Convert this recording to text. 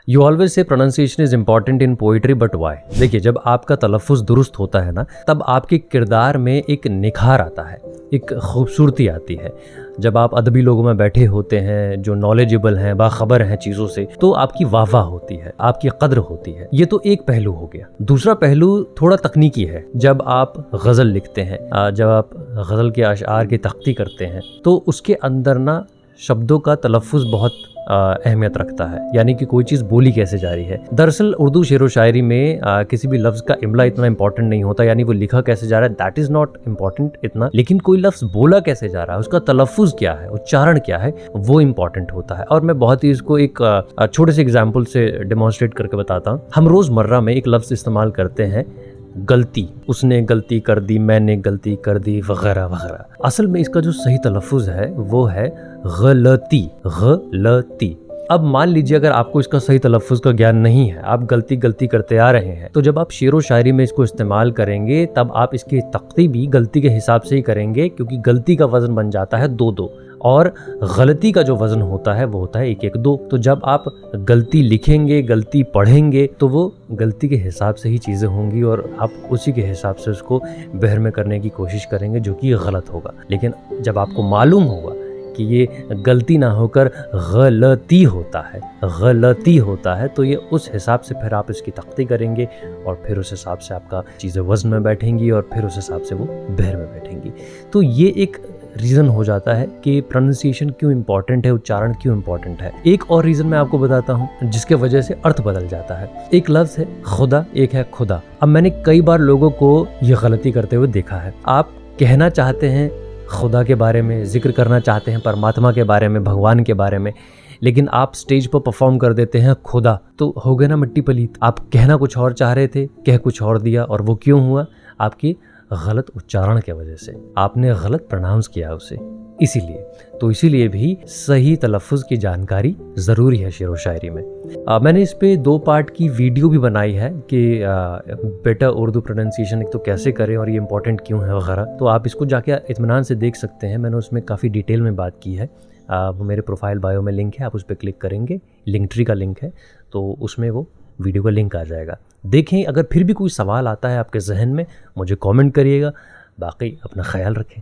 You always say pronunciation is important in poetry, but why? देखिए, जब आपका तलफ़ुज़ दुरुस्त होता है ना, तब आपके किरदार में एक निखार आता है, एक खूबसूरती आती है। जब आप अदबी लोगों में बैठे होते हैं जो नॉलेजेबल हैं, बाखबर हैं चीज़ों से, तो आपकी वाह होती है, आपकी कद्र होती है। ये तो एक पहलू हो गया। दूसरा पहलू थोड़ा तकनीकी है। जब आप गज़ल लिखते हैं, जब आप गज़ल के अशआर की तख्ती करते हैं, तो उसके अंदर ना शब्दों का तलफ़ुज़ बहुत अहमियत रखता है, यानी कि कोई चीज़ बोली कैसे जा रही है। दरअसल उर्दू शेर व शायरी में किसी भी लफ्ज़ का इमला इतना इंपॉर्टेंट नहीं होता, यानी वो लिखा कैसे जा रहा है दैट इज़ नॉट इम्पॉर्टेंट इतना, लेकिन कोई लफ्ज़ बोला कैसे जा रहा है, उसका तलफ़ुज़ क्या है, उच्चारण क्या है, वो इम्पॉर्टेंट होता है। और मैं बहुत ही इसको एक छोटे से एग्जाम्पल से डेमोन्स्ट्रेट करके बताता हूँ। हम रोज़मर्रा में एक लफ्ज़ इस्तेमाल करते हैं, गलती, उसने गलती कर दी, मैंने गलती कर दी, वगैरह वगैरह। असल में इसका जो सही तलफ़ुज़ है वो है गलती, गलती। अब मान लीजिए अगर आपको इसका सही तलफ़ुज़ का ज्ञान नहीं है, आप गलती करते आ रहे हैं, तो जब आप शेर व शायरी में इसको इस्तेमाल करेंगे तब आप इसकी तख्ती भी गलती के हिसाब से ही करेंगे, क्योंकि गलती का वज़न बन जाता है 2-2 और गलती का जो वज़न होता है वो होता है 1-1-2। तो जब आप गलती लिखेंगे, गलती पढ़ेंगे, तो वो गलती के हिसाब से ही चीज़ें होंगी और आप उसी के हिसाब से उसको बहर में करने की कोशिश करेंगे, जो कि गलत होगा। लेकिन जब आपको मालूम होगा कि ये गलती ना होकर गलती होता है, तो ये उस हिसाब से फिर आप इसकी तख्ती करेंगे और फिर उस हिसाब से आपका चीज़ें वज़न में बैठेंगी और फिर उस हिसाब से वो बहर में बैठेंगी। तो ये एक रीज़न हो जाता है कि प्रोनाउंसिएशन क्यों इम्पॉर्टेंट है, उच्चारण क्यों इम्पॉर्टेंट है। एक और रीज़न मैं आपको बताता हूँ जिसके वजह से अर्थ बदल जाता है। एक लफ्ज़ है खुदा, एक है खुदा। अब मैंने कई बार लोगों को ये गलती करते हुए देखा है। आप कहना चाहते हैं खुदा के बारे में, जिक्र करना चाहते हैं परमात्मा के बारे में, भगवान के बारे में, लेकिन आप स्टेज पर परफॉर्म कर देते हैं खुदा, तो हो गए ना मिट्टी पलीत। आप कहना कुछ और चाह रहे थे, कह कुछ और दिया, और वो क्यों हुआ? आपकी गलत उच्चारण की वजह से, आपने गलत प्रोनाउंस किया उसे। इसीलिए भी सही तलफ़ुज़ की जानकारी ज़रूरी है शेर व शायरी में। मैंने इस पे 2 पार्ट की वीडियो भी बनाई है कि बेटर उर्दू प्रोनाउंसिएशन एक तो कैसे करें और ये इंपॉर्टेंट क्यों है वगैरह, तो आप इसको जाके इत्मीनान से देख सकते हैं। मैंने उसमें काफ़ी डिटेल में बात की है। वो मेरे प्रोफाइल बायो में लिंक है, आप उस पर क्लिक करेंगे, लिंक ट्री का लिंक है, तो उसमें वो वीडियो का लिंक आ जाएगा। देखें, अगर फिर भी कोई सवाल आता है आपके जहन में, मुझे कमेंट करिएगा। बाकी अपना ख्याल रखें।